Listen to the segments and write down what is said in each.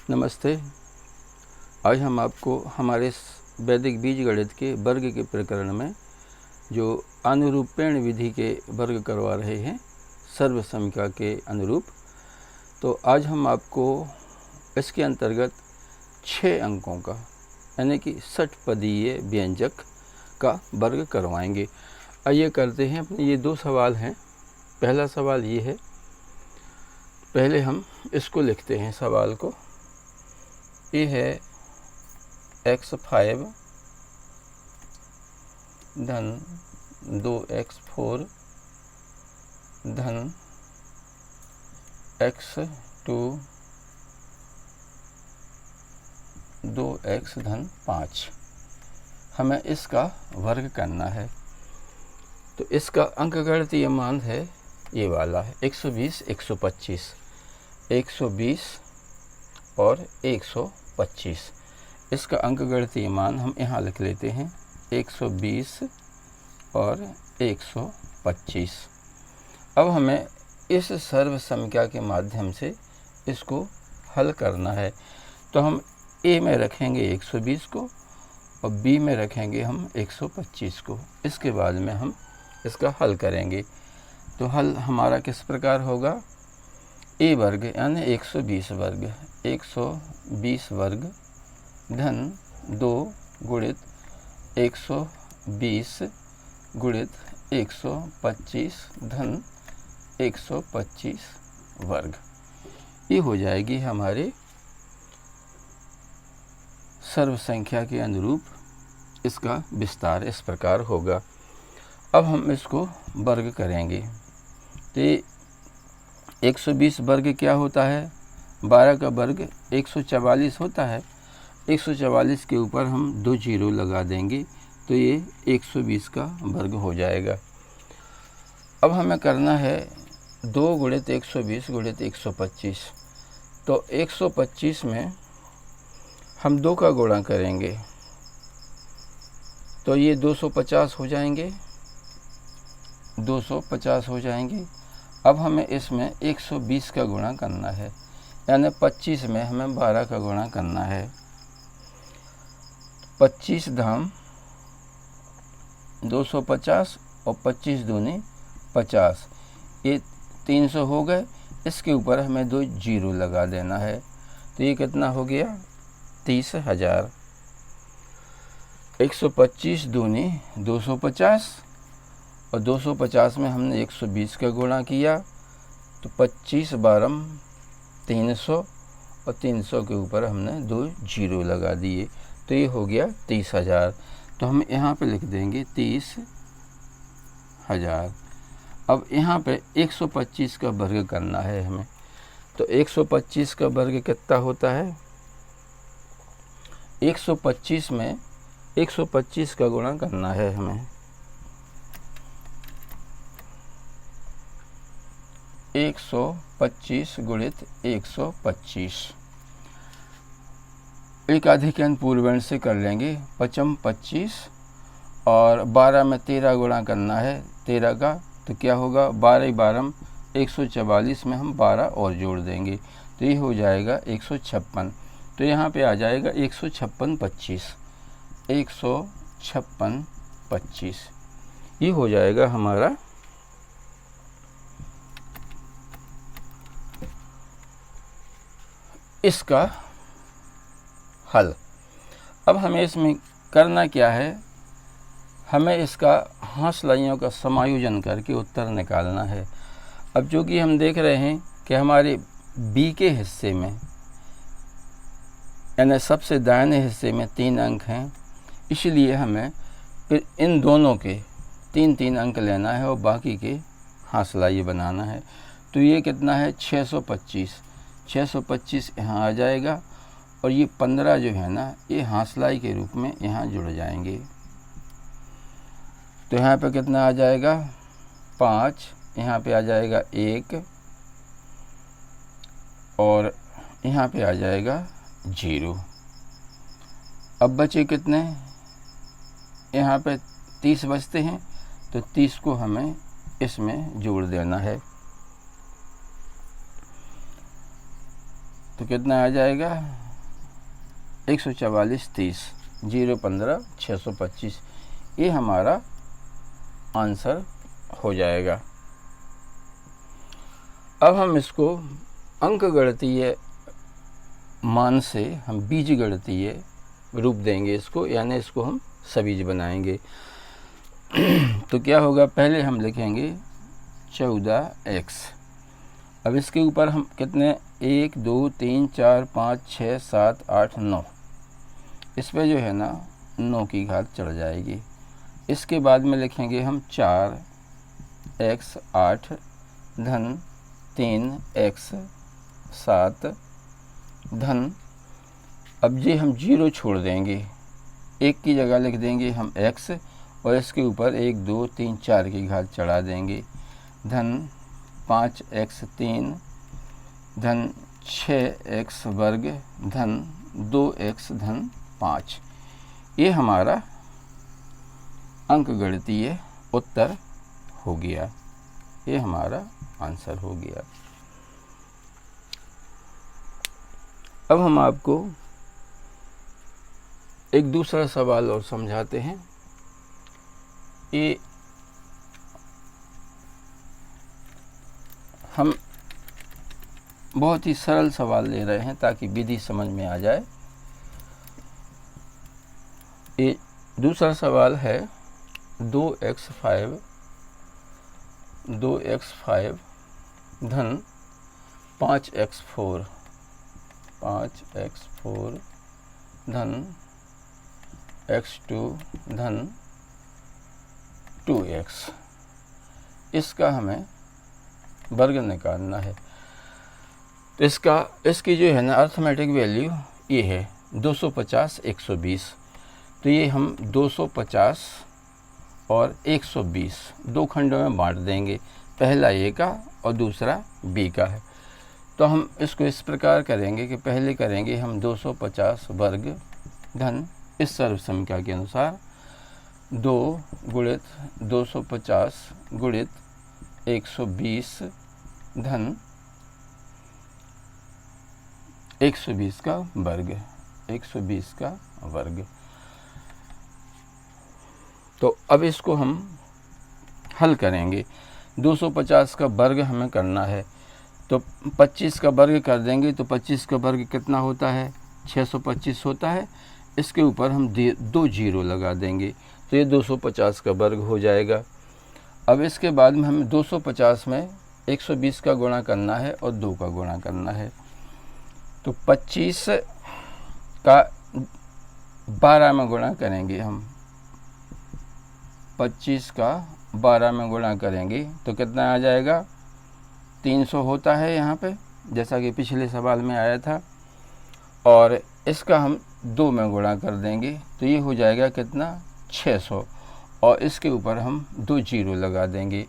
नमस्ते। आज हम आपको हमारे वैदिक बीजगणित के वर्ग के प्रकरण में जो अनुरूपेण विधि के वर्ग करवा रहे हैं सर्वसमिका के अनुरूप। तो आज हम आपको इसके अंतर्गत 6 अंकों का यानी कि षटपदीय व्यंजक का वर्ग करवाएंगे। आइए करते हैं। अपने ये 2 सवाल हैं। पहला सवाल ये है, पहले हम इसको लिखते हैं सवाल को। ये है x5 धन 2x4 धन x2 2x धन 5। हमें इसका वर्ग करना है। तो इसका अंकगणितीय मान है ये वाला है 120, 125, 120 और 125। इसका अंकगणितीय मान हम यहाँ लिख लेते हैं 120 और 125। अब हमें इस सर्वसमिका के माध्यम से इसको हल करना है। तो हम ए में रखेंगे 120 को और बी में रखेंगे हम 125 को। इसके बाद में हम इसका हल करेंगे। तो हल हमारा किस प्रकार होगा, ए वर्ग यानी 120 वर्ग 120 वर्ग धन 2 गुणित 120 गुणित 125 धन 125 वर्ग। ये हो जाएगी हमारे सर्वसंख्या के अनुरूप इसका विस्तार इस प्रकार होगा। अब हम इसको वर्ग करेंगे। तो 120 वर्ग क्या होता है, 12 का वर्ग 144 होता है। 144 के ऊपर हम 2 जीरो लगा देंगे तो ये 120 का वर्ग हो जाएगा। अब हमें करना है 2 गुणित 120 गुणित 125। तो 125 में हम 2 का गुणा करेंगे तो ये 250 हो जाएंगे, 250 हो जाएंगे। अब हमें इसमें 120 का गुणा करना है, यानी 25 में हमें 12 का गुणा करना है। 25 धाम 250 और 25 दूनी 50, ये 300 हो गए। इसके ऊपर हमें 2 जीरो लगा देना है। तो ये कितना हो गया, 30,000। 125 दूनी 250 और 250 में हमने 120 का गुणा किया तो 25 बारम 300 और 300 के ऊपर हमने 2 जीरो लगा दिए तो ये हो गया 30,000। तो हम यहाँ पे लिख देंगे 30,000। अब यहाँ पे 125 का वर्ग करना है हमें। तो 125 का वर्ग कितना होता है, 125 में 125 का गुणा करना है हमें। 125 गुणित 125। एक अधिकरण पूर्वण से कर लेंगे। 55 25 और 12 में 13 गुणा करना है 13 का, तो क्या होगा 12 12 144 में हम 12 और जोड़ देंगे तो ये हो जाएगा 156। तो यहाँ पे आ जाएगा 156 25, 156 25। ये हो जाएगा हमारा इसका हल। अब हमें इसमें करना क्या है, हमें इसका हांसलाइयों का समायोजन करके उत्तर निकालना है। अब जो कि हम देख रहे हैं कि हमारे बी के हिस्से में यानी सबसे दाहिने हिस्से में 3 अंक हैं, इसलिए हमें फिर इन दोनों के 3-3 अंक लेना है और बाकी के हांसलाइय बनाना है। तो ये कितना है 625। 625 यहाँ आ जाएगा और ये 15 जो है ना ये हांसलाई के रूप में यहाँ जुड़ जाएंगे। तो यहाँ पे कितना आ जाएगा 5, यहाँ पे आ जाएगा 1 और यहाँ पे आ जाएगा 0। अब बचे कितने, यहाँ पे 30 बचते हैं तो 30 को हमें इसमें जोड़ देना है। तो कितना आ जाएगा 144 30 0 15 625, ये हमारा आंसर हो जाएगा। अब हम इसको अंकगणितीय मान से हम बीजगणितीय रूप देंगे इसको, यानी इसको हम सबीज बनाएंगे। तो क्या होगा, पहले हम लिखेंगे 14x। अब इसके ऊपर हम कितने 1 2 3 4 5 6 7 8 9, इस पर जो है ना 9 की घात चढ़ जाएगी। इसके बाद में लिखेंगे हम 4x 8 धन 3x 7 धन, अब ये हम 0 छोड़ देंगे, 1 की जगह लिख देंगे हम x और इसके ऊपर 1 2 3 4 की घात चढ़ा देंगे, धन 5x 3 धन 6x वर्ग धन 2x धन 5, ये हमारा अंकगणितीय उत्तर हो गया, ये हमारा आंसर हो गया। अब हम आपको एक दूसरा सवाल और समझाते हैं। ये हम बहुत ही सरल सवाल ले रहे हैं ताकि विधि समझ में आ जाए। ये दूसरा सवाल है 2x5 धन 5x4 धन x2 धन 2x, इसका हमें वर्ग निकालना है। तो इसकी जो है ना अर्थमेटिक वैल्यू ये है 250 120। तो ये हम 250 और 120 दो खंडों में बांट देंगे, पहला ए का और दूसरा बी का है। तो हम इसको इस प्रकार करेंगे कि पहले करेंगे हम 250 वर्ग धन इस सर्वसंख्या के अनुसार 2 गुणित 250 गुणित 120 धन 120 का वर्ग, 120 का वर्ग। तो अब इसको हम हल करेंगे। 250 का वर्ग हमें करना है, तो 25 का वर्ग कर देंगे। तो 25 का वर्ग कितना होता है 625 होता है। इसके ऊपर हम 2 जीरो लगा देंगे, तो ये 250 का वर्ग हो जाएगा। अब इसके बाद में हमें 250 में 120 का गुणा करना है और 2 का गुणा करना है। तो 25 का 12 में गुणा करेंगे हम, 25 का 12 में गुणा करेंगे तो कितना आ जाएगा 300 होता है यहाँ पे, जैसा कि पिछले सवाल में आया था। और इसका हम 2 में गुणा कर देंगे तो ये हो जाएगा कितना 600, और इसके ऊपर हम 2 जीरो लगा देंगे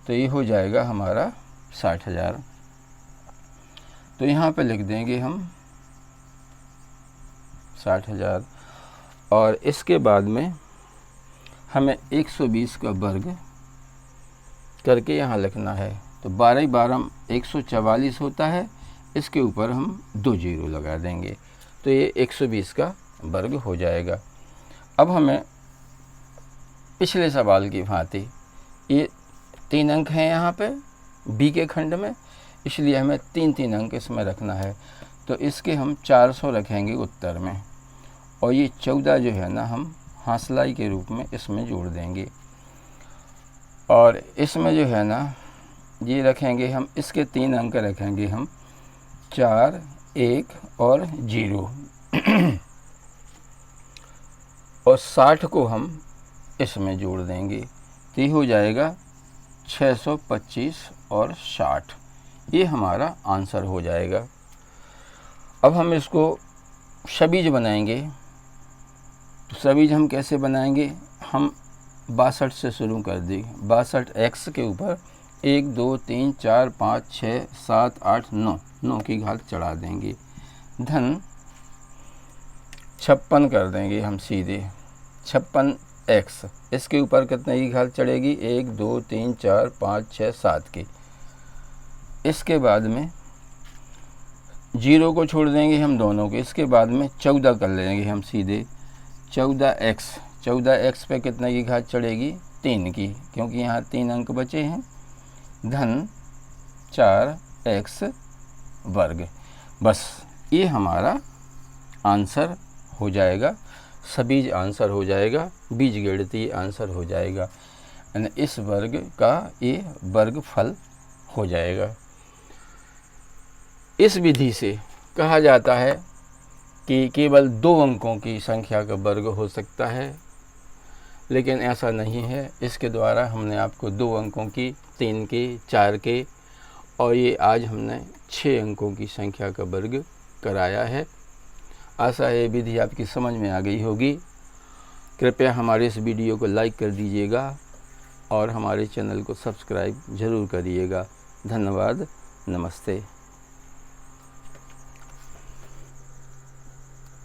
तो ये हो जाएगा हमारा 60,000। तो यहाँ पे लिख देंगे हम 60,000। और इसके बाद में हमें 120 का वर्ग करके यहाँ लिखना है। तो 12 12 144 होता है, इसके ऊपर हम 2 जीरो लगा देंगे तो ये 120 का वर्ग हो जाएगा। अब हमें पिछले सवाल की भांति ये 3 अंक हैं यहाँ पे बी के खंड में, इसलिए हमें 3 अंक इसमें रखना है। तो इसके हम 400 रखेंगे उत्तर में, और ये 14 जो है ना हम हासलाई के रूप में इसमें जोड़ देंगे। और इसमें जो है ना ये रखेंगे हम, इसके 3 अंक रखेंगे हम 4 1 और 0 और 60 को हम इसमें जोड़ देंगे तो ये हो जाएगा 625 और 60, ये हमारा आंसर हो जाएगा। अब हम इसको सबीज बनाएंगे। तो सबीज हम कैसे बनाएंगे, हम 62 से शुरू कर देंगे। 62 x के ऊपर 1 2 3 4 5 6 7 8 9 की घात चढ़ा देंगे, धन 56 कर देंगे हम सीधे। 56x इसके ऊपर कितने की घात चढ़ेगी 1 2 3 4 5 6 7 की। इसके बाद में 0 को छोड़ देंगे हम दोनों के, इसके बाद में 14 कर लेंगे हम सीधे। 14x पे कितना की घात चढ़ेगी? 3 की, क्योंकि यहाँ 3 अंक बचे हैं, धन 4x वर्ग। बस ये हमारा आंसर हो जाएगा, सभी आंसर हो जाएगा, बीजगणितीय आंसर हो जाएगा, यानी इस वर्ग का ये वर्गफल हो जाएगा। इस विधि से कहा जाता है कि केवल 2 अंकों की संख्या का वर्ग हो सकता है, लेकिन ऐसा नहीं है। इसके द्वारा हमने आपको 2 अंकों की, 3 के, 4 के और ये आज हमने 6 अंकों की संख्या का वर्ग कराया है। आशा है ये विधि आपकी समझ में आ गई होगी। कृपया हमारे इस वीडियो को लाइक कर दीजिएगा और हमारे चैनल को सब्सक्राइब ज़रूर करिएगा। धन्यवाद, नमस्ते।